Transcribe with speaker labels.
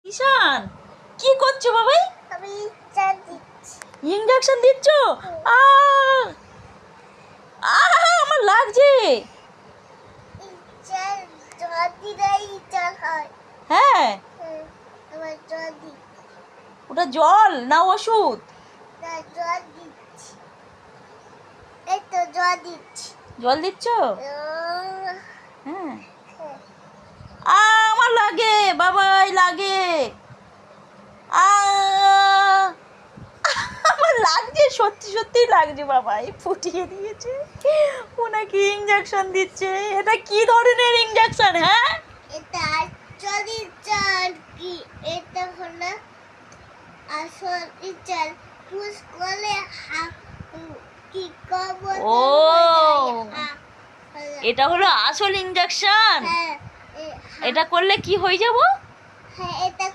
Speaker 1: ঈশান কি করছো বাবাই?
Speaker 2: আমি ইচ্ছা দিচ্ছি।
Speaker 1: ইঞ্জেকশন দিচ্ছ? আ আমার লাগছে।
Speaker 2: ইচ্ছা জল দিলে ইচ্ছা হয়।
Speaker 1: হ্যাঁ,
Speaker 2: আমার জল দি
Speaker 1: ওটা জল না ওষুধ?
Speaker 2: না জল দিচ্ছি। এই তো জল দিচ্ছি।
Speaker 1: জল দিচ্ছ?
Speaker 2: উম,
Speaker 1: হ্যাঁ।
Speaker 2: হ্যাঁ।
Speaker 1: আমার লাগে বাবাই, লাগে। আ আমার লাগছে, সত্যি সত্যি লাগছে বাবাই, ফুটিয়ে দিয়েছে। ওনাকে ইঞ্জেকশন দিচ্ছে। এটা কি ধরনের ইঞ্জেকশন? হ্যাঁ,
Speaker 2: এটা আসল চাল কি? এটা হলো আসল চাল। পুষ করলে কি কবর
Speaker 1: ও এটা হলো আসল ইঞ্জেকশন।
Speaker 2: হ্যাঁ
Speaker 1: এটা করলে কি হয়ে যাব?
Speaker 2: হ্যাঁ এটা